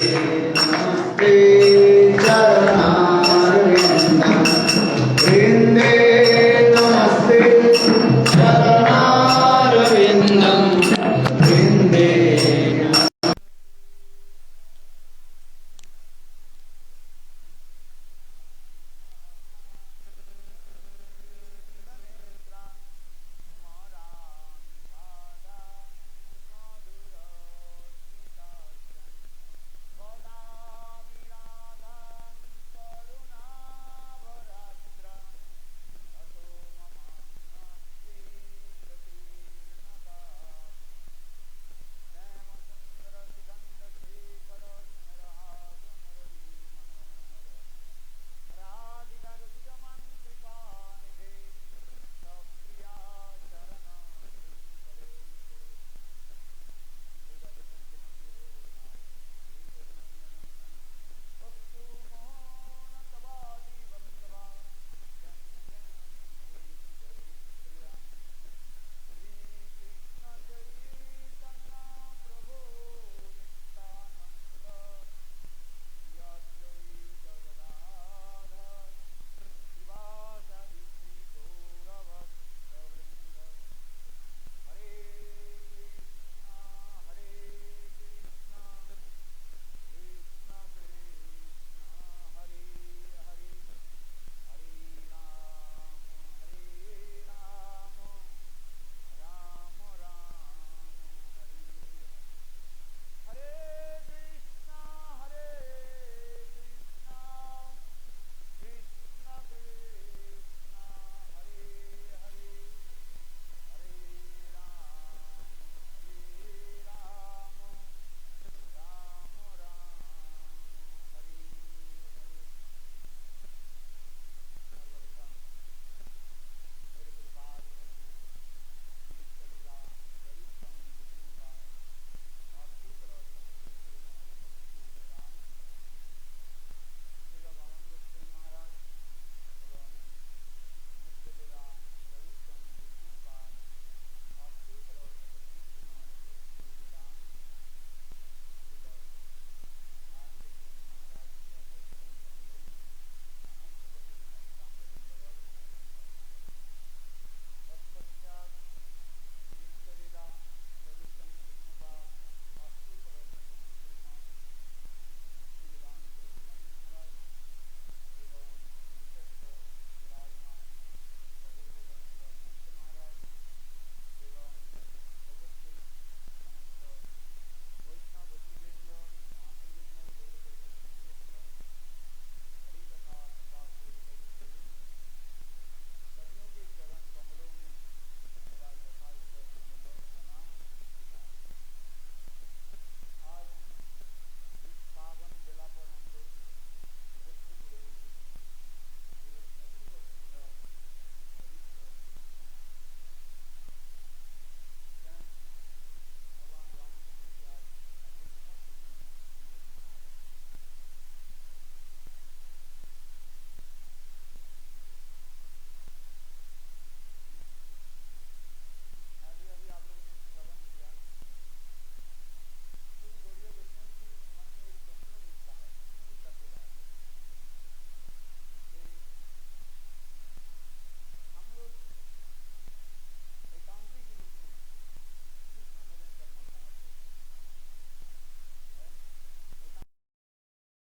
नमस्ते चरणारविन्दं वृन्दे नमस्ते चरणारविन्दं वृन्दे।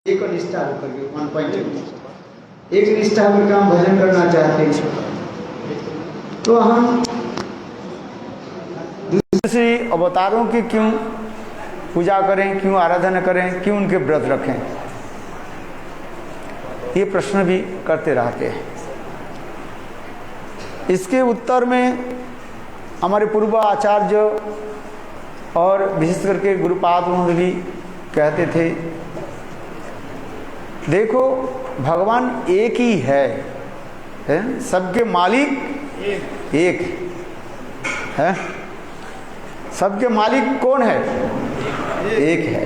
एक निष्ठा करके 1.2 एक निष्ठा करके हम भजन करना चाहते हैं तो हम दूसरे अवतारों की क्यों पूजा करें, क्यों आराधना करें, क्यों उनके व्रत रखें, ये प्रश्न भी करते रहते हैं। इसके उत्तर में हमारे पूर्व आचार्य और विशेष करके गुरुपाद उन्होंने भी कहते थे, देखो भगवान एक ही है? सबके मालिक एक है। सबके मालिक कौन है? एक है।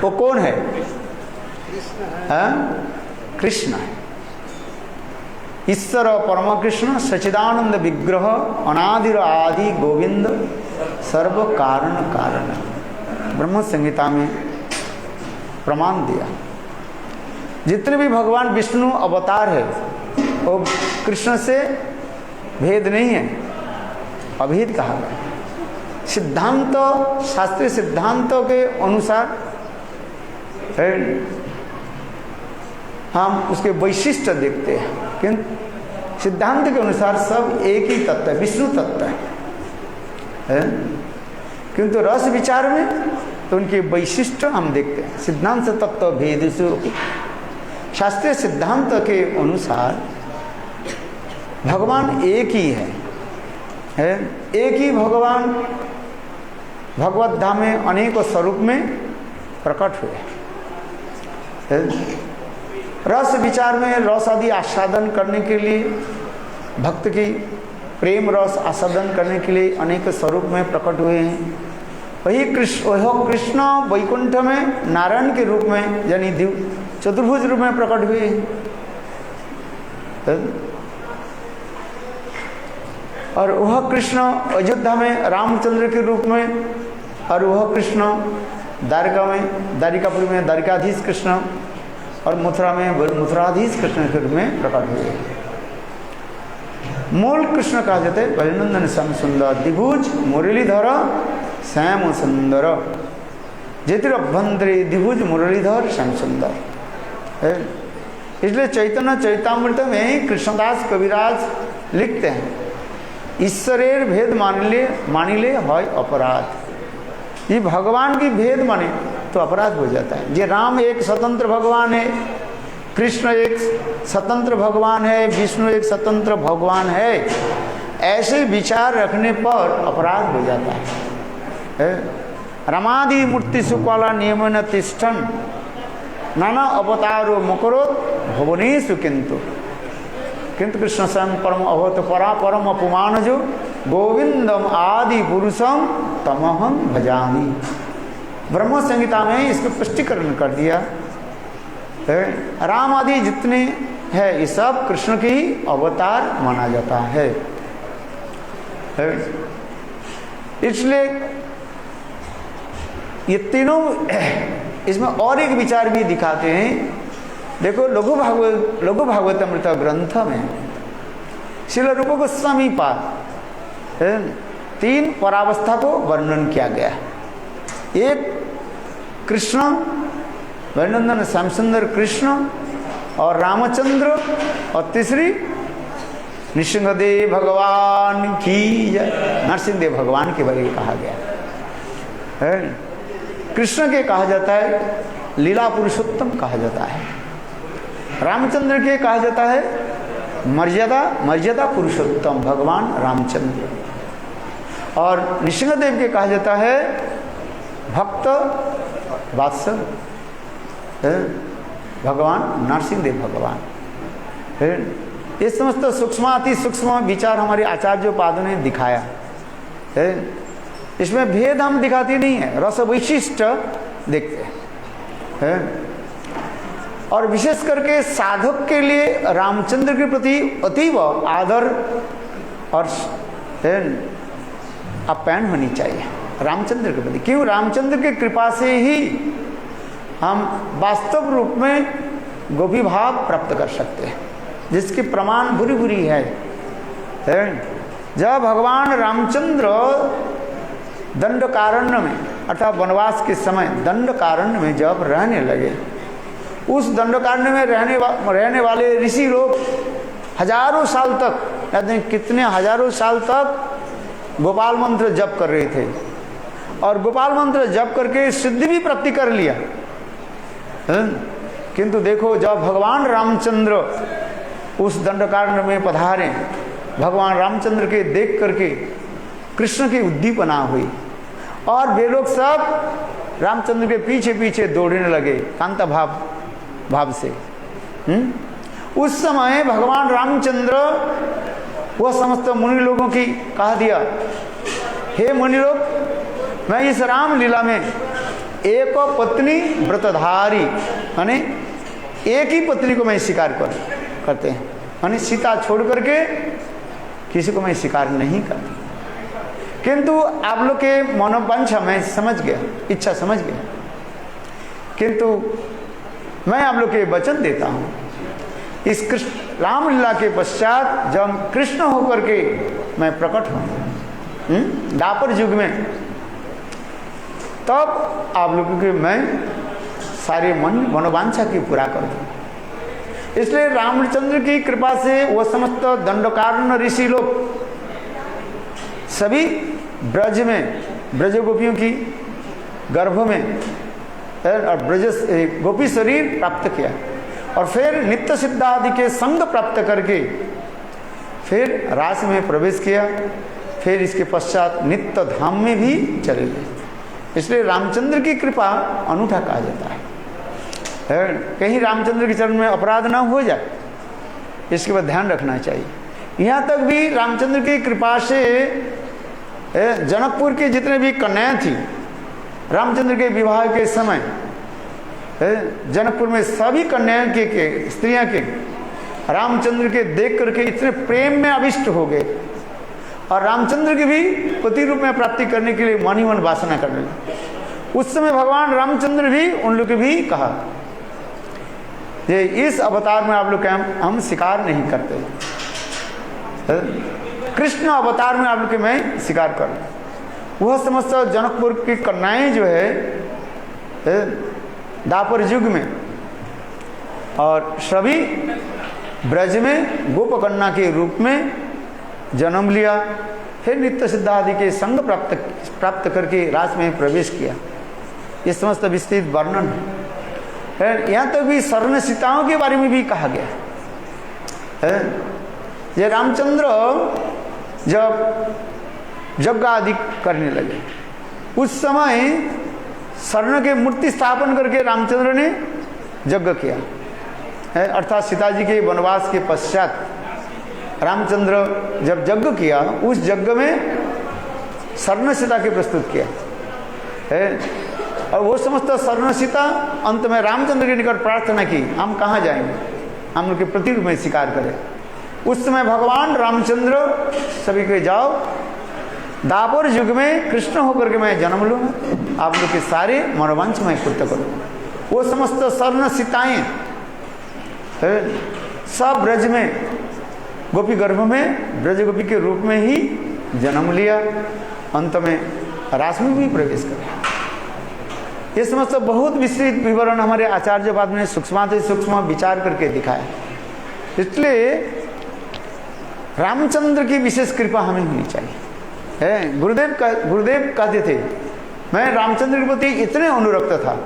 वो कौन है? कृष्ण है। ईश्वर परम कृष्ण सच्चिदानंद विग्रह अनादिर आदि गोविंद सर्व कारण कारण। ब्रह्म संहिता में प्रमाण दिया। जितने भी भगवान विष्णु अवतार है वो कृष्ण से भेद नहीं है, अभेद कहा गया। सिद्धांत, शास्त्रीय सिद्धांतों के अनुसार हम उसके वैशिष्ट्य देखते हैं, किंतु सिद्धांत के अनुसार सब एक ही तत्व है, विष्णु तत्व है। किंतु रस विचार में तो उनके वैशिष्ट्य हम देखते हैं। सिद्धांत तत्व भेदेषु, शास्त्रीय सिद्धांत के अनुसार भगवान एक ही है। एक ही भगवान भगवत धाम में अनेकों स्वरूप में प्रकट हुए। रस विचार में रस आदि आस्वादन करने के लिए, भक्त की प्रेम रस आस्वादन करने के लिए अनेक स्वरूप में प्रकट हुए हैं। वही कृष्ण वैकुंठ में नारायण के रूप में यानी चतुर्भुज रूप में प्रकट हुए हैं। और वह कृष्ण अयोध्या में रामचंद्र के रूप में, और वह कृष्ण द्वारका में, द्वारिकापुरी में द्वारिकाधीश कृष्ण, और मथुरा में मथुराधीश कृष्ण के रूप में प्रकट हुए। मूल कृष्ण कहा जाता है बलिनंदन श्याम सुंदर, द्विभुज मुरलीधर श्याम सुंदर, ज्योतिरभ्यंतरे द्विभुज मुरलीधर श्याम सुंदर है। इसलिए चैतन्य चैतामृत में कृष्णदास कविराज लिखते हैं, ईश्वरेर भेद मानिले है अपराध। ये भगवान की भेद माने तो अपराध हो जाता है। ये राम एक स्वतंत्र भगवान है, कृष्ण एक स्वतंत्र भगवान है, विष्णु एक स्वतंत्र भगवान है, ऐसे विचार रखने पर अपराध हो जाता है। रमादि मूर्ति सुकला नियमन तिष्ठन नाना अवतारो मकरोत भुवनेषु किंतु कृष्ण स्वयं परम अभवत परा परम अपमान जो गोविंदम आदि पुरुषम तमहम भजामि। ब्रह्म संहिता में इसको पुष्टिकरण कर दिया। राम आदि जितने हैं ये सब कृष्ण के ही अवतार माना जाता है। इसलिए ये तीनों, इसमें और एक विचार भी दिखाते हैं। देखो लघु भागवतमृत ग्रंथ में श्रील रूप गोस्वामी पाद 3 परावस्था को वर्णन किया गया। एक कृष्ण वैनंदन श्याम सुंदर कृष्ण और रामचंद्र, और तीसरी नृसिंहदेव भगवान की जय, नरसिंहदेव भगवान के बारे में कहा गया है। कृष्ण के कहा जाता है लीला पुरुषोत्तम कहा जाता है, रामचंद्र के कहा जाता है मर्यादा पुरुषोत्तम भगवान रामचंद्र, और नृसिंहदेव के कहा जाता है भक्त वात्सल भगवान नरसिंहदेव भगवान। ये समस्त सूक्ष्म अति सूक्ष्म विचार हमारे आचार्योपादों ने दिखाया है। इसमें भेद हम दिखाते नहीं है, रस वैशिष्ट देखते हैं। और विशेष करके साधक के लिए रामचंद्र के प्रति अतीव आदर और अप्यायन होनी चाहिए रामचंद्र के प्रति। क्यों? रामचंद्र की कृपा से ही हम वास्तव रूप में गोपी भाव प्राप्त कर सकते हैं, जिसकी प्रमाण बुरी बुरी है। जब भगवान रामचंद्र दंडकारण्य में अर्थात वनवास के समय दंडकारण्य में जब रहने लगे, उस दंडकारण्य में रहने वाले ऋषि लोग हजारों साल तक, कितने हजारों साल तक गोपाल मंत्र जप कर रहे थे, और गोपाल मंत्र जप करके सिद्धि भी प्राप्ति कर लिया। किंतु देखो जब भगवान रामचंद्र उस दंडकारण्य में पधारे, भगवान रामचंद्र के देख करके कृष्ण की उद्दीपना हुई, और वे लोग सब रामचंद्र के पीछे पीछे दौड़ने लगे कांता भाव से। उस समय भगवान रामचंद्र वह समस्त मुनि लोगों की कहा दिया, हे मुनि लोग, मैं इस राम लीला में एक पत्नी व्रतधारी, माने एक ही पत्नी को मैं शिकार करते हैं, माने सीता छोड़ करके किसी को मैं शिकार नहीं करती। किंतु आप लोग के मनोवांछा मैं समझ गया, इच्छा समझ गया। किंतु मैं आप लोग के वचन देता हूँ, इस कृष्ण रामलीला के पश्चात जब कृष्ण होकर के मैं प्रकट हूँ द्वापर युग में, तब आप लोगों के मैं सारे मनोवांछा की पूरा कर दूँ। इसलिए रामचंद्र की कृपा से वह समस्त दंडकारण्य ऋषि लोग सभी ब्रज में ब्रज गोपियों की गर्भ में और ब्रज गोपी शरीर प्राप्त किया और फिर नित्य सिद्ध आदि के संग प्राप्त करके फिर रास में प्रवेश किया, फिर इसके पश्चात नित्य धाम में भी चले गए। इसलिए रामचंद्र की कृपा अनूठा कहा जाता है। कहीं रामचंद्र के चरण में अपराध ना हो जाए, इसके बाद ध्यान रखना चाहिए। यहाँ तक भी रामचंद्र की कृपा से जनकपुर के जितने भी कन्याएं थी, रामचंद्र के विवाह के समय जनकपुर में सभी कन्याओं के स्त्रियां के रामचंद्र के देख करके इतने प्रेम में अभिष्ट हो गए और रामचंद्र की भी पति रूप में प्राप्ति करने के लिए मन ही मन वासना करने लगे। उस समय भगवान रामचंद्र भी उन लोग भी कहा ये इस अवतार में आप लोग हम स्वीकार नहीं करते, कृष्ण अवतार में आप लोग के मैं स्वीकार करूं। वह समस्त जनकपुर की कन्याएं जो है द्वापर युग में और सभी ब्रज में गोपकन्या के रूप में जन्म लिया, फिर नित्य सिद्ध आदि के संग प्राप्त करके रास में प्रवेश किया। ये समस्त विस्तृत वर्णन है। यहाँ तक भी स्वर्ण सीताओं के बारे में भी कहा गया है। ये रामचंद्र जब यज्ञ आदि करने लगे उस समय स्वर्ण के मूर्ति स्थापन करके रामचंद्र ने यज्ञ किया है। अर्थात सीता जी के वनवास के पश्चात रामचंद्र जब यज्ञ किया, उस यज्ञ में स्वर्ण सीता के प्रस्तुत किया है। और वो समस्त स्वर्ण सीता अंत में रामचंद्र के निकट प्रार्थना की, हम कहाँ जाएंगे, हम लोग के प्रति रूप में स्वीकार करें। उस समय भगवान रामचंद्र सभी के जाओ द्वापर युग में कृष्ण होकर के मैं जन्म लूँगा, आप लोग के सारे मनोवांछ मैं पूर्ण करूँगा। वो समस्त स्वर्ण सीताएं सब ब्रज में गोपी गर्भ में ब्रज गोपी के रूप में ही जन्म लिया, अंत में रास में भी प्रवेश कर। ये समस्त बहुत विस्तृत विवरण हमारे आचार्य बाद में सूक्ष्म सूक्ष्म विचार करके दिखाया। इसलिए रामचंद्र की विशेष कृपा हमें होनी चाहिए है। गुरुदेव कहते थे मैं रामचंद्र के प्रति इतने अनुरक्त था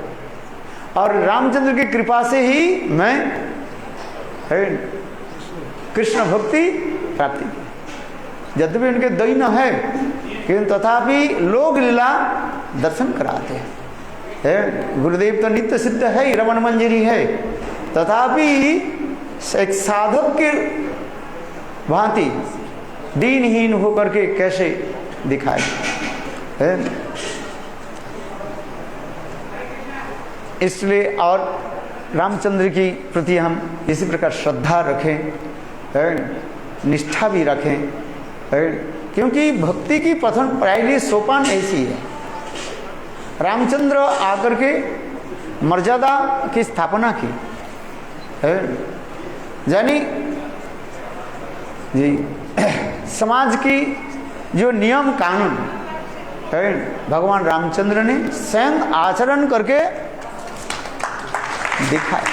और रामचंद्र की कृपा से ही मैं कृष्ण भक्ति प्राप्ति की। यद्यपि उनके दैन है किंतु तथापि लोक लीला दर्शन कराते हैं। गुरुदेव तो नित्य सिद्ध है, रमन मंजरी है, तथापि एक साधक के भांति दीनहीन होकर के कैसे दिखाए है। इसलिए और रामचंद्र की प्रति हम इसी प्रकार श्रद्धा रखें, निष्ठा भी रखें, क्योंकि भक्ति की प्रथम पहली सोपान ऐसी है। रामचंद्र आकर के मर्यादा की स्थापना की है, यानी जी समाज की जो नियम कानून है भगवान रामचंद्र ने स्वयं आचरण करके दिखाया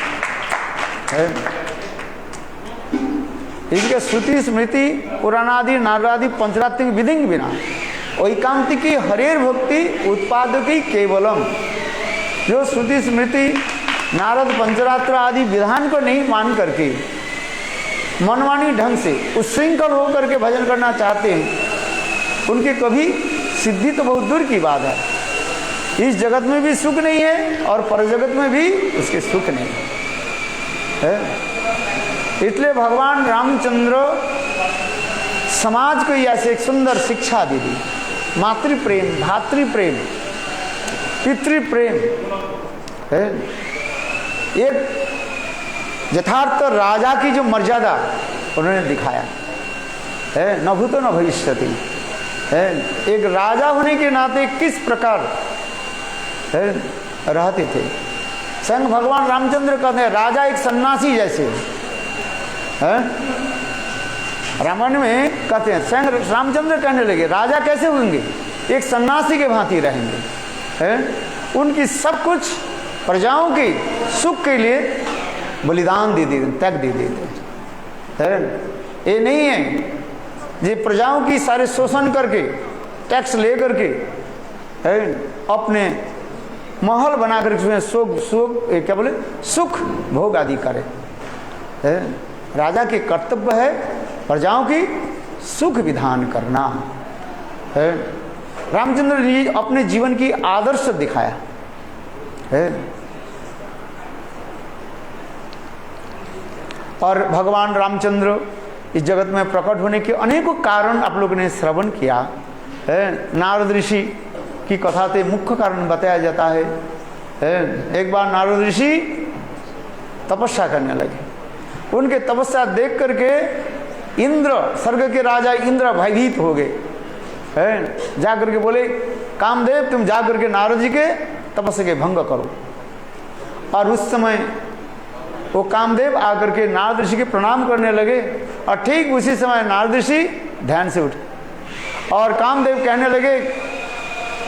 है। इसके श्रुति स्मृति पुराणादि नारदादि पंचरात्रिक विधि बिना ऐकांतिकी हरेर भक्ति उत्पादकी केवलम। जो श्रुति स्मृति नारद पंचरात्र आदि विधान को नहीं मान करके मनमानी ढंग से उच्छृंखल होकर के भजन करना चाहते हैं, उनके कभी सिद्धि तो बहुत दूर की बात है। इस जगत में भी सुख नहीं है और पर जगत में भी उसके सुख नहीं है। इसलिए भगवान रामचंद्र समाज को ऐसे एक सुंदर शिक्षा दे दी। मातृप्रेम, भातृप्रेम, पितृप्रेम है। एक यथार्थ राजा की जो मर्यादा उन्होंने दिखाया है, न भूतो न भविष्यति है। एक राजा होने के नाते किस प्रकार है रहते थे, स्वयं भगवान रामचंद्र कहते हैं राजा एक सन्यासी जैसे है। रामायण में कहते हैं, स्वयं रामचंद्र कहने लगे राजा कैसे होंगे, एक सन्यासी के भांति रहेंगे है। उनकी सब कुछ प्रजाओं के सुख के लिए बलिदान दे देते, त्याग दे देते है। ये नहीं है जे प्रजाओं की सारे शोषण करके टैक्स ले करके है अपने महल बना कर उसमें क्या बोले सुख भोग आदि करे है। राजा के कर्तव्य है प्रजाओं की सुख विधान करना है। रामचंद्र जी अपने जीवन की आदर्श दिखाया है। और भगवान रामचंद्र इस जगत में प्रकट होने के अनेकों कारण आप लोगों ने श्रवण किया है। नारद ऋषि की कथा से मुख्य कारण बताया जाता है। एक बार नारद ऋषि तपस्या करने लगे। उनके तपस्या देख करके इंद्र, स्वर्ग के राजा इंद्र भयभीत हो गए है। जा करके बोले कामदेव तुम जा करके नारद जी के तपस्या के भंग करो। और उस समय वो कामदेव आकर के नारद ऋषि के प्रणाम करने लगे। और ठीक उसी समय नारद ऋषि ध्यान से उठे और कामदेव कहने लगे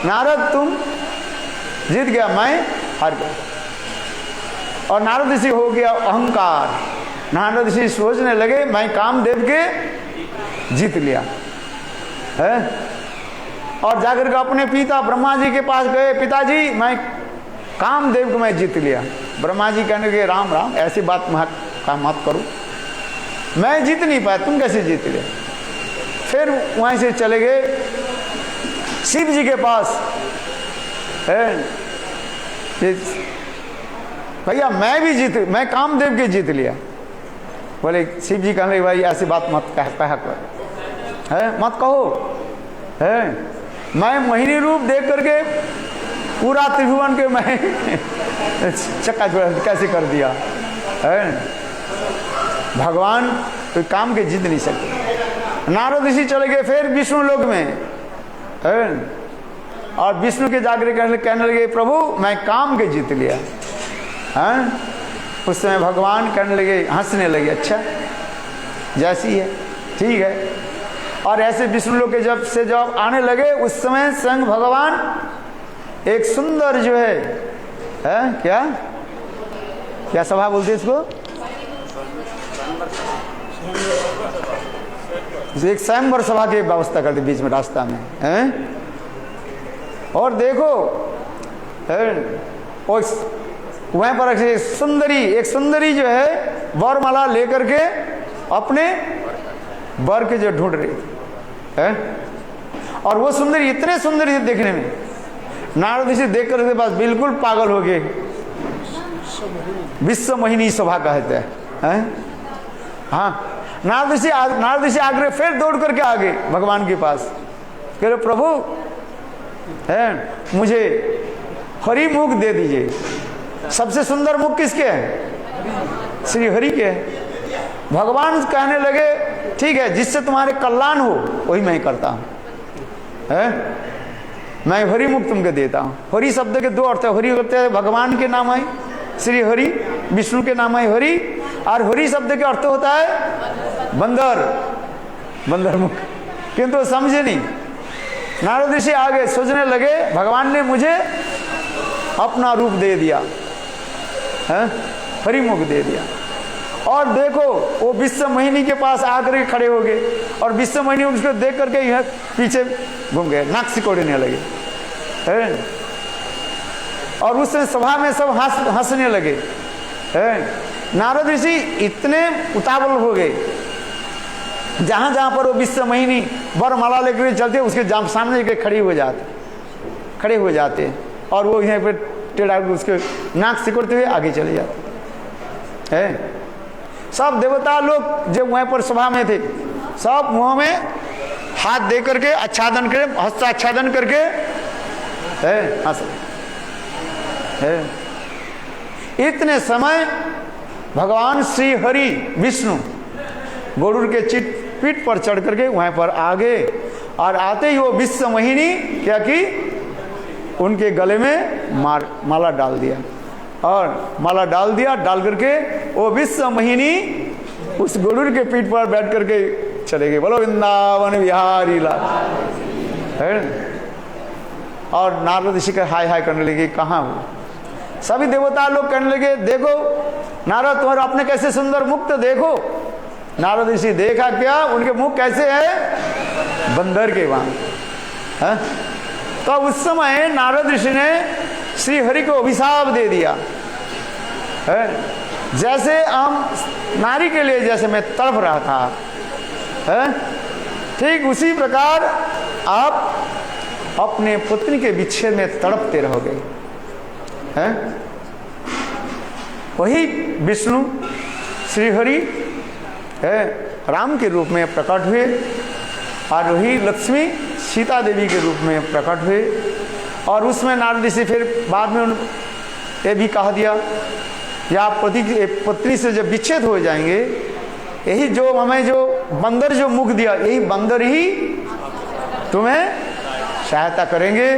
नारद तुम जीत गया, मैं हार गया। और नारद ऋषि हो गया अहंकार। नारद ऋषि सोचने लगे मैं कामदेव के जीत लिया है। और जाकर के अपने पिता ब्रह्मा जी के पास गए, पिताजी मैं कामदेव को मैं जीत लिया। ब्रह्मा जी कहने लगे राम राम ऐसी बात मत करो, मैं जीत नहीं पाया, तुम कैसे जीत लिया। फिर वहीं से चले गए शिव जी के पास है। भैया मैं कामदेव के जीत लिया। बोले शिव जी कहने भाई ऐसी बात मत कह है, मत कहो है। मैं मोहिनी रूप देख करके पूरा त्रिभुवन के मैं चक्का कैसे कर दिया है। भगवान कोई काम के जीत नहीं सकते। नारद ऋषि चले गए फिर विष्णु लोक में है। और विष्णु के जाकर कहने लगे प्रभु मैं काम के जीत लिया है। उस समय भगवान कहने लगे, हंसने लगे अच्छा जैसी है ठीक है। और ऐसे विष्णु लोक के जब आने लगे उस समय स्वयं भगवान एक सुंदर जो है क्या सभा बोलते हैं इसको, एक स्वयंवर सभा की व्यवस्था करते बीच में रास्ता में है। और देखो वहां पर एक सुंदरी जो है वरमाला लेकर के अपने वर के जो ढूंढ रही है। और वो सुंदरी इतने सुंदर थी देखने में, नारद ऋषि देख कर उसके पास बिल्कुल पागल हो गए। विश्व मोहिनी शोभा कहते हैं। हाँ नारद ऋषि आगे फिर दौड़ करके आ गए भगवान के पास, कह रहे प्रभु है मुझे हरि मुख दे दीजिए। सबसे सुंदर मुख किसके है, श्री हरि के है। भगवान कहने लगे ठीक है जिससे तुम्हारे कल्याण हो वही मैं करता हूँ है। मैं हरि मुख तुमको देता हूँ। हरि शब्द के दो अर्थ है, हरि करते हैं भगवान के नाम है श्री हरि, विष्णु के नाम है हरि। और हरि शब्द के अर्थ होता है बंदर मुख, किंतु समझे नहीं। नारद ऋषि आगे सोचने लगे भगवान ने मुझे अपना रूप दे दिया है, हरि मुख दे दिया। और देखो वो विश्व मोहिनी के पास आकर के खड़े हो गए और विश्व मोहिनी उसको देख करके यहाँ पीछे घूम गए, नाक सिकोड़ने लगे है। और उस सभा में सब हंसने लगे है। नारद ऋषि इतने उतावल हो गए, जहां जहां पर वो विश्व मोहिनी वरमाला लेकर चलते उसके सामने के खड़े हो जाते और वो यहाँ पे टेढ़ा उसके नाक सिकोड़ते हुए आगे चले जाते है। सब देवता लोग जो वहां पर सभा में थे सब मुंह में हाथ दे करके आच्छादन करके हस्ताच्छादन करके हंस है। इतने समय भगवान श्री हरि विष्णु गरुड़ के पीठ पर चढ़ करके वहां पर आ गए। और आते ही वो विश्व मोहिनी क्या की उनके गले में माला डाल दिया और माला डाल दिया, डाल करके वो विश्व मोहिनी उस गरुड़ के पीठ पर बैठ करके चले गए। बोलो वृंदावन बिहारी लाल है। और नारद ऋषि का हाय हाय करने लगे, कहाँ हो? सभी देवता लोग कहने लगे देखो नारद तुम्हारा अपने कैसे सुंदर मुक्त देखो। नारद ऋषि देखा क्या, उनके मुख कैसे है, बंदर के वांग है। तो उस समय नारद ऋषि ने श्री हरि को अभिशाप दे दिया है। जैसे हम नारी के लिए जैसे मैं तड़प रहा था है, ठीक उसी प्रकार आप अपने पुत्री के विच्छेद में तड़पते रहोगे है। वही विष्णु श्री हरि है राम के रूप में प्रकट हुए और वही लक्ष्मी सीता देवी के रूप में प्रकट हुए। और उसमें नारद ऋषि फिर बाद में ये भी कहा दिया या पत्नी से जब विच्छेद हो जाएंगे, यही जो हमें जो बंदर जो मुख दिया, यही बंदर ही तुम्हें सहायता करेंगे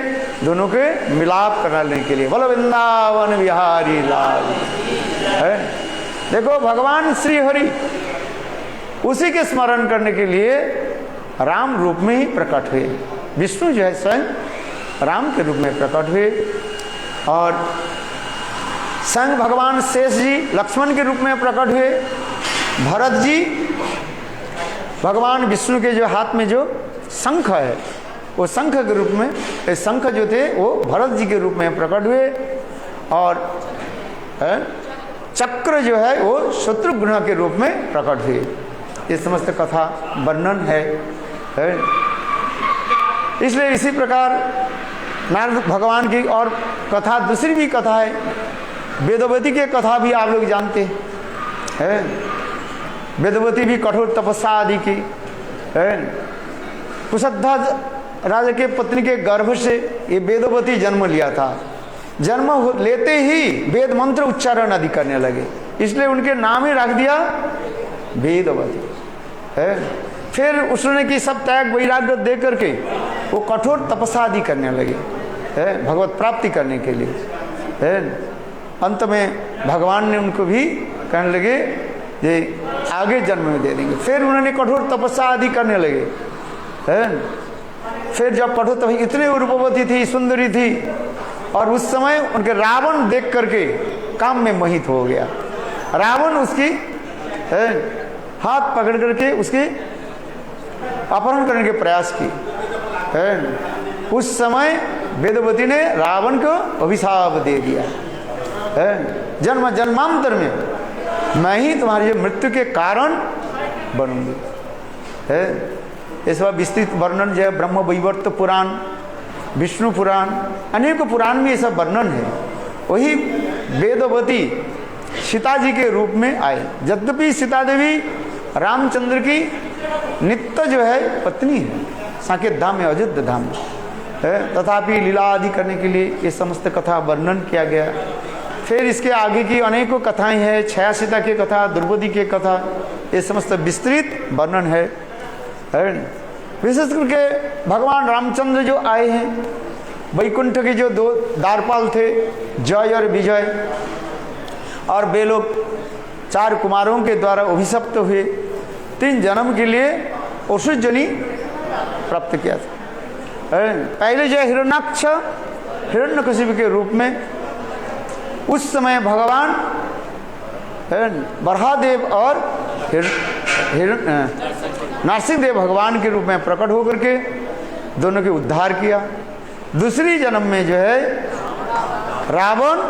दोनों के मिलाप कराने के लिए। बोलो वृंदावन बिहारी लाल है। देखो भगवान श्री हरि उसी के स्मरण करने के लिए राम रूप में ही प्रकट हुए। विष्णु जो है स्वयं राम के रूप में प्रकट हुए और संग भगवान शेष जी लक्ष्मण के रूप में प्रकट हुए। भरत जी भगवान विष्णु के जो हाथ में जो शंख है, वो शंख के रूप में, ये शंख जो थे वो भरत जी के रूप में प्रकट हुए। और चक्र जो है वो शत्रुघ्न के रूप में प्रकट हुए। ये समस्त कथा वर्णन है। इसलिए इसी प्रकार नारद भगवान की और कथा दूसरी भी कथा है, वेदवती की कथा भी आप लोग जानते हैं। वेदवती भी कठोर तपस्या आदि की है। कुशध्वज राजा के पत्नी के गर्भ से ये वेदवती जन्म लिया था। जन्म लेते ही वेद मंत्र उच्चारण आदि करने लगे, इसलिए उनके नाम ही रख दिया वेदवती है। फिर उसने की सब त्याग वैराग्य दे करके वो कठोर तपस्या आदि करने लगे है भगवत प्राप्ति करने के लिए है। अंत में भगवान ने उनको भी कहने लगे ये आगे जन्म में दे देंगे। फिर उन्होंने कठोर तपस्या आदि करने लगे है। फिर जब कठोर तपस्या इतनी रूपवती थी, सुंदरी थी, और उस समय उनके रावण देख करके काम में मोहित हो गया। रावण उसकी है हाथ पकड़ करके उसके अपहरण करने के प्रयास की है। उस समय वेदवती ने रावण को अभिशाप दे दिया है, जन्म जन्मांतर में मैं ही तुम्हारी मृत्यु के कारण बनूंगी है। इस बार विस्तृत वर्णन जो है ब्रह्म वैवर्त पुराण, विष्णु पुराण, अनेक पुराण में ये सब वर्णन है। वही वेदवती सीता जी के रूप में आए। यद्यपि सीता देवी रामचंद्र की नित्य जो है पत्नी है, साकेत धाम में, अयोध्या धाम में है, तथापि लीला आदि करने के लिए ये समस्त कथा वर्णन किया गया। फिर इसके आगे की अनेकों कथाएं हैं, छया सीता की कथा, द्रौपदी की कथा, ये समस्त विस्तृत वर्णन है। विशेष करके भगवान रामचंद्र जो आए हैं, वैकुंठ के जो दो द्वारपाल थे, जय और विजय, और वे लोग 4 कुमारों के द्वारा अभिशप्त हुए, 3 जन्म के लिए औषधजनी प्राप्त किया था। पहले जो हिरण्याक्ष हिरण्यकशिपु के रूप में उस समय भगवान बरहादेव और नरसिंहदेव भगवान के रूप में प्रकट होकर के दोनों के उद्धार किया। दूसरी जन्म में जो है रावण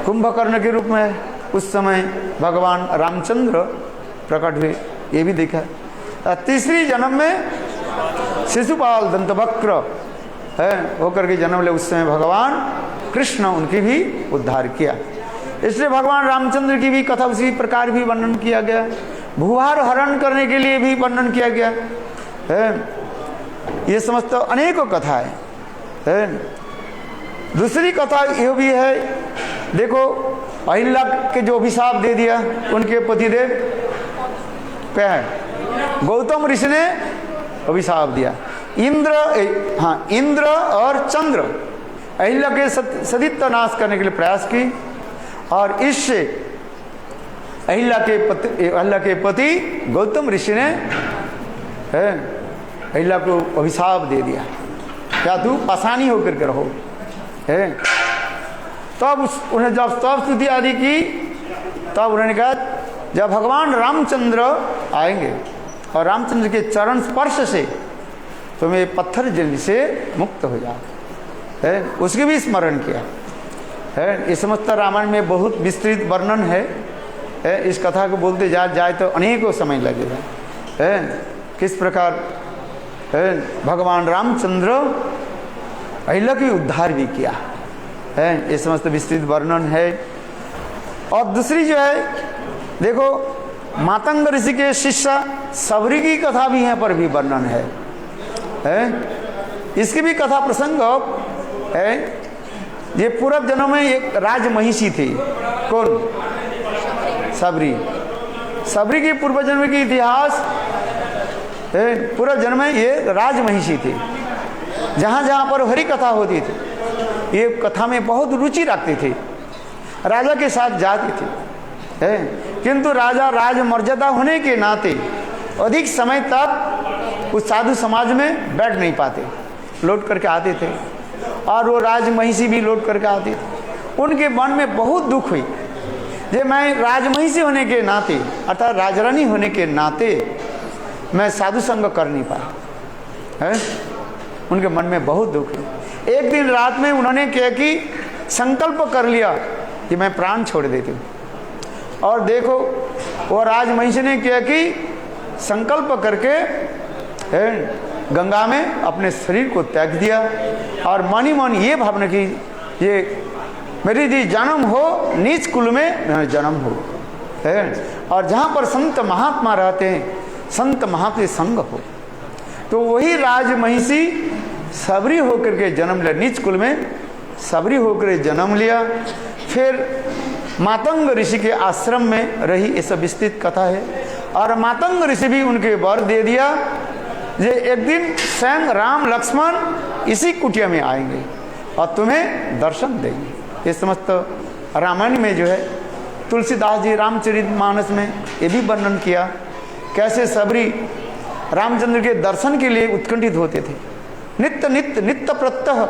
कुंभकर्ण के रूप में है, उस समय भगवान रामचंद्र प्रकट हुए, ये भी देखा। तीसरी जन्म में शिशुपाल दंतवक्र है होकर के जन्म ले, उस समय भगवान कृष्ण उनकी भी उद्धार किया। इसलिए भगवान रामचंद्र की भी कथा उसी प्रकार भी वर्णन किया गया। भूभार हरण करने के लिए भी वर्णन किया गया है। ये समस्त अनेकों कथाएं है। दूसरी कथा यह भी है, देखो अहिल्या के जो अभिशाप दे दिया उनके पतिदेव पे है, गौतम ऋषि ने अभिशाप दिया। इंद्र और चंद्र अहिल्या के सदित्व नाश करने के लिए प्रयास की, और इससे अहिल्या के पति गौतम ऋषि ने अहिल्या को अभिशाप दे दिया, क्या तू पाषाणी होकर के रहो। तब उन्हें जब तब स्तुति आदि की, तब उन्होंने कहा जब भगवान रामचंद्र आएंगे और रामचंद्र के चरण स्पर्श से तुम्हें पत्थर जल से मुक्त हो जाओ, उसकी भी स्मरण किया है। इस समस्त रामायण में बहुत विस्तृत वर्णन है। इस कथा को बोलते जाए तो अनेकों समय लगेगा। किस प्रकार भगवान रामचंद्र अहिल्या की उद्धार भी किया है, ये समस्त विस्तृत वर्णन है। और दूसरी जो है, देखो मातंग ऋषि के शिष्य सबरी की कथा भी यहाँ पर भी वर्णन है। इसकी भी कथा प्रसंग है। ये पूर्व जन्म में एक राजमहिषी थी। कौन? सबरी। सबरी की पूर्व जन्म की इतिहास, पूर्व जन्म में ये राजमहिषी थी। जहाँ जहाँ पर हरि कथा होती थी, ये कथा में बहुत रुचि रखती थी, राजा के साथ जाती थी। किंतु राजा राजमर्यादा होने के नाते अधिक समय तक उस साधु समाज में बैठ नहीं पाते, लौट करके आते थे। और वो राजमहिषी भी लौट करके आती थी। उनके मन में बहुत दुख हुई, जे मैं राजमहिषी होने के नाते अर्थात राजरानी होने के नाते मैं साधु संग कर नहीं पाया है। उनके मन में बहुत दुख हुई। एक दिन रात में उन्होंने क्या कि संकल्प कर लिया कि मैं प्राण छोड़ देती हूँ। और देखो वो राजमहिषी ने क्या कि संकल्प करके गंगा में अपने शरीर को त्याग दिया और मन ही मन ये भावना की ये मेरी जी जन्म हो नीच कुल में मेरा जन्म हो है। और जहाँ पर संत महात्मा रहते हैं, संत महात्मा संग हो, तो वही राजमहिषी सबरी होकर के जन्म लिया। नीच कुल में सबरी होकर जन्म लिया। फिर मातंग ऋषि के आश्रम में रही, ये सब विस्तृत कथा है। और मातंग ऋषि भी उनके वर दे दिया जे एक दिन स्वयं राम लक्ष्मण इसी कुटिया में आएंगे और तुम्हें दर्शन देंगे। ये समस्त रामायण में जो है तुलसीदास जी रामचरितमानस में ये भी वर्णन किया, कैसे सबरी रामचंद्र के दर्शन के लिए उत्कंठित होते थे। नित्य प्रत्यह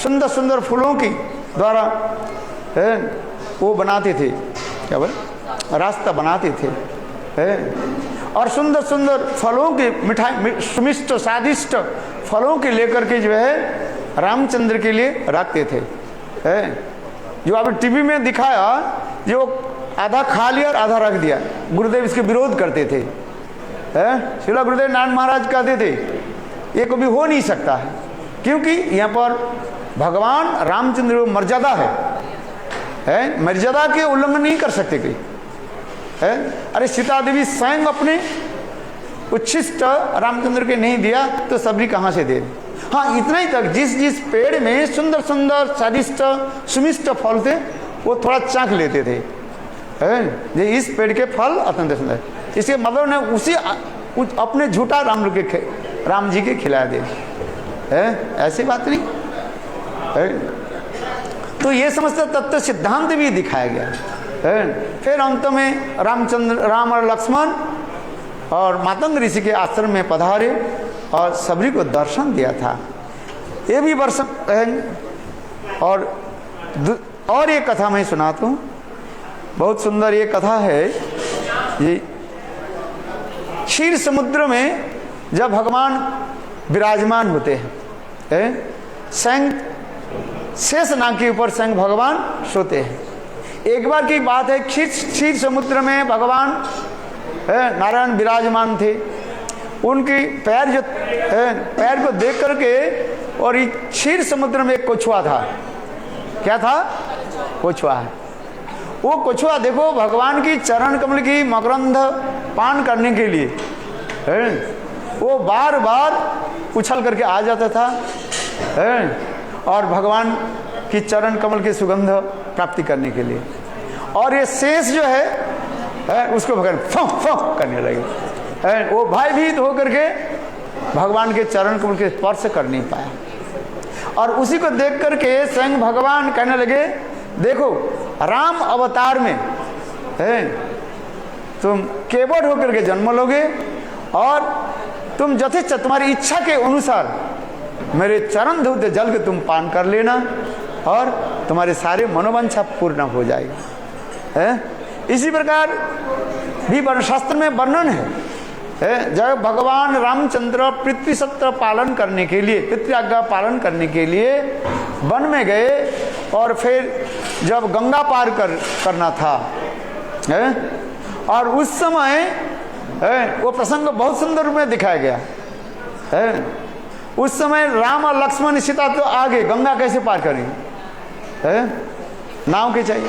सुंदर सुंदर फूलों की द्वारा वो बनाते थे, क्या बोले, रास्ता बनाते थे। और सुंदर सुंदर फलों के मिठाई, सुमिष्ट स्वादिष्ट फलों के लेकर के जो है रामचंद्र के लिए रखते थे। जो अभी टीवी में दिखाया, जो आधा खा लिया और आधा रख दिया, गुरुदेव इसके विरोध करते थे। श्रील गुरुदेव नारायण महाराज कहते थे ये कभी हो नहीं सकता है, क्योंकि यहाँ पर भगवान रामचंद्र मर्यादा है, मर्यादा के उल्लंघन नहीं कर सकते कोई है। अरे सीता देवी स्वयं अपने उच्छिष्ट रामचंद्र के नहीं दिया तो सबरी कहाँ से दे। हाँ, इतना ही तक जिस पेड़ में सुंदर सुंदर स्वादिष्ट सुमिष्ट फल थे वो थोड़ा चाख लेते थे। ये इस पेड़ के फल अत्यंत सुंदर, इसके मतलब ने उसी अपने झूठा राम जी के खिला दे। ऐसी बात नहीं है। तो ये समस्त तत्व सिद्धांत भी दिखाया गया है। फिर अंत में राम और लक्ष्मण और मातंग ऋषि के आश्रम में पधारे और सबरी को दर्शन दिया था। ये भी वर्षन है। और एक कथा मैं सुनाता हूँ, बहुत सुंदर ये कथा है। ये क्षीर समुद्र में जब भगवान विराजमान होते हैं, स्वयं शेषनाग के ऊपर स्वयं भगवान सोते हैं। एक बार की बात है, क्षीर समुद्र में भगवान नारायण विराजमान थे। उनकी पैर को देख करके, और क्षीर समुद्र में एक कछुआ था। क्या था? कछुआ है। वो कछुआ देखो भगवान की चरण कमल की मकरंद पान करने के लिए वो बार बार उछल करके आ जाता था और भगवान की चरण कमल की सुगंध प्राप्ति करने के लिए। और ये शेष जो है उसको भगवान फं करने लगे। वो भयभीत होकर के भगवान के चरण कमल के स्पर्श कर नहीं पाया। और उसी को देख करके स्वयं भगवान कहने लगे, देखो राम अवतार में है तुम केवट होकर के जन्म लोगे और तुम यथेच्छ तुम्हारी इच्छा के अनुसार मेरे चरण धुते जल के तुम पान कर लेना और तुम्हारे सारे मनोवांछा पूर्ण हो जाएगा। इसी प्रकार भी शास्त्र में वर्णन है जब भगवान रामचंद्र पृथ्वी सत्र पालन करने के लिए, पितृ आज्ञा पालन करने के लिए वन में गए और फिर जब गंगा पार करना था और उस समय वो प्रसंग बहुत सुंदर रूप में दिखाया गया। उस समय राम और लक्ष्मण सीता तो आगे, गंगा कैसे पार करेंगे? नाव के चाहिए।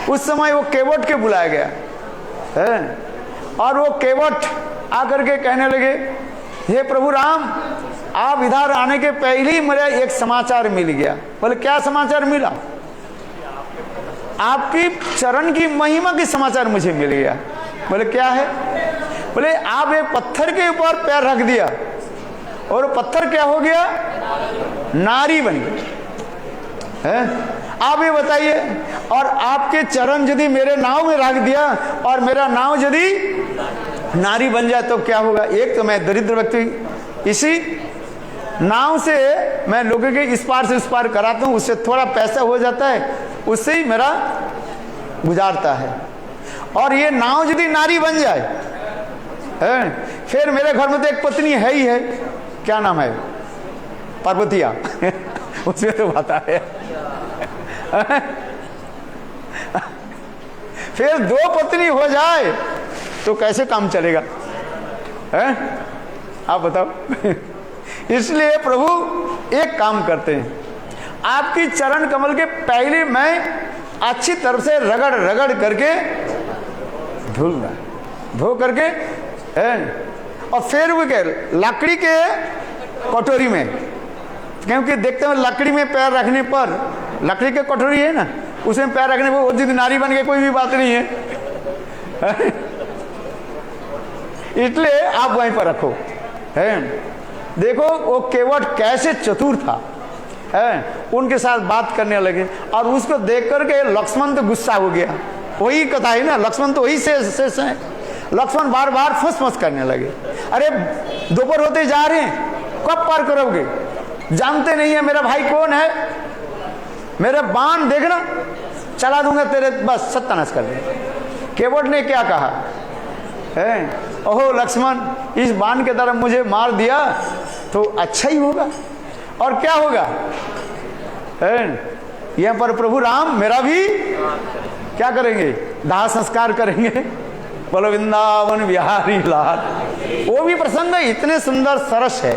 उस समय वो केवट के बुलाया गया और वो केवट आकर के कहने लगे, हे प्रभु राम, आप इधर आने के पहले ही मुझे एक समाचार मिल गया। बोले क्या समाचार मिला? आपकी चरण की महिमा की समाचार मुझे मिल गया। बोले क्या है? बोले आप एक पत्थर के ऊपर पैर रख दिया और पत्थर क्या हो गया? नारी बन गई। आप ये बताइए, और आपके चरण यदि मेरे नाव में रख दिया और मेरा नाव यदि नारी बन जाए तो क्या होगा? एक तो मैं दरिद्र व्यक्ति, इसी नाव से मैं लोगों के इस पार से उस पार कराता हूँ, उससे थोड़ा पैसा हो जाता है, उससे ही मेरा गुजारता है। और ये नाव यदि नारी बन जाए फिर मेरे घर में तो एक पत्नी है ही है, क्या नाम है? पार्वतिया उसमें तो आता है। फिर दो पत्नी हो जाए तो कैसे काम चलेगा? आप बताओ। इसलिए प्रभु एक काम करते हैं, आपकी चरण कमल के पहले मैं अच्छी तरह से रगड़ रगड़ करके धुलूंगा, धो करके और फिर वो क्या लकड़ी के कटोरी में, क्योंकि देखते हैं लकड़ी में पैर रखने पर, लकड़ी के कटोरी है ना, उसमें पैर रखने पर वो यदि नारी बन के कोई भी बात नहीं है। इसलिए आप वहीं पर रखो। देखो वो केवट कैसे चतुर था, उनके साथ बात करने लगे और उसको देख करके लक्ष्मण तो गुस्सा हो गया। वही कथा है ना, लक्ष्मण तो वही शेष है। लक्ष्मण बार बार फंस करने लगे, अरे दोपहर होते जा रहे हैं, कब पार करोगे? जानते नहीं है मेरा भाई कौन है? मेरे बाण देखना, चला दूंगा तेरे, बस सत्यानाश कर दे। केवट ने क्या कहा? ओहो लक्ष्मण, इस बाण के द्वारा मुझे मार दिया तो अच्छा ही होगा, और क्या होगा? यहाँ पर प्रभु राम मेरा भी क्या करेंगे? दाह संस्कार करेंगे। बोलो वृंदावन बिहारी लाल। वो भी प्रसंग इतने सुंदर सरस है,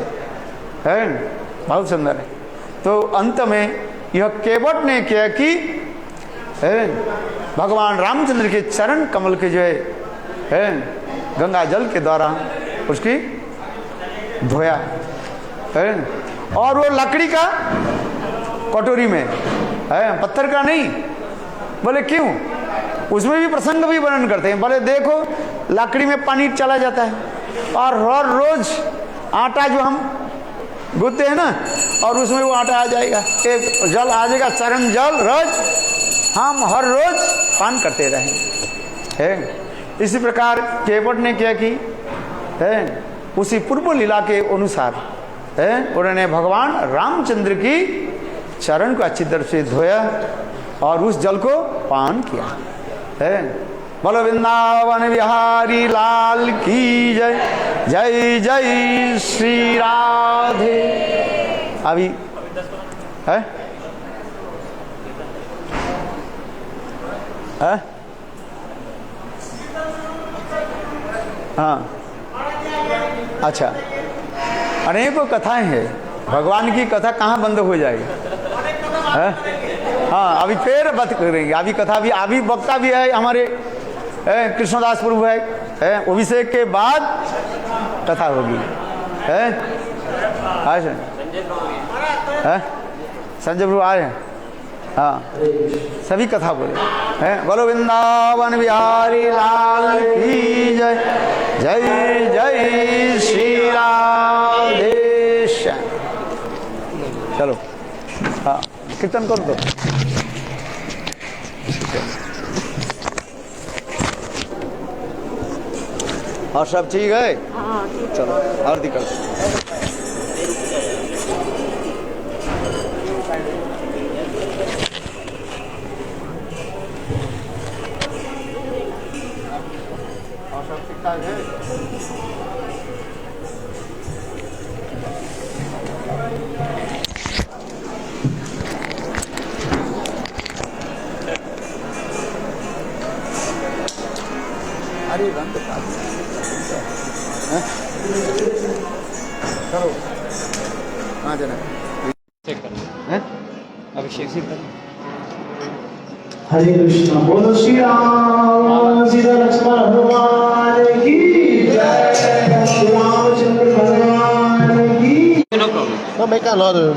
बहुत सुंदर है। तो अंत में यह केवट ने क्या कि भगवान रामचंद्र के चरण कमल के जो है गंगा जल के द्वारा उसकी धोया और वो लकड़ी का कटोरी में है, पत्थर का नहीं। बोले क्यों? उसमें भी प्रसंग भी वर्णन करते हैं। बोले देखो लकड़ी में पानी चला जाता है और हर रोज आटा जो हम गूंथते हैं ना, और उसमें वो आटा आ जाएगा, एक जल आ जाएगा, चरण जल रोज हम हर रोज पान करते रहें। इसी प्रकार केवट ने क्या की उसी पूर्व लीला के अनुसार उन्होंने भगवान रामचंद्र की चरण को अच्छी तरह से धोया और उस जल को पान किया। बोलो वृंदावन बिहारी लाल की जय। जय जय श्री राधे। अभी है हाँ, अच्छा, अनेकों कथाएं हैं। भगवान की कथा कहाँ बंद हो जाएगी? हाँ, अभी फिर बात करेंगे। अभी कथा भी, अभी वक्ता भी है हमारे कृष्णदास प्रभु है, अभिषेक के बाद कथा होगी। संजय प्रभु आए हैं, हाँ, सभी कथा बोले। बोलो वृंदावन बिहारी लाल की जय। जय जय श्री राधे। चलो हाँ, कीर्तन कर दो। और सब ठीक है? हाँ ठीक। चलो और दिक्कत और सब ठीक ठाक है? अरे बंद कर करो कहाँ जाना चेक करना है? अभिषेक से करना। हरे कृष्णा बोलो श्री राम सीता लक्ष्मण भगवान की जय, श्री रामचंद्र भगवान की। No problem. No, make another.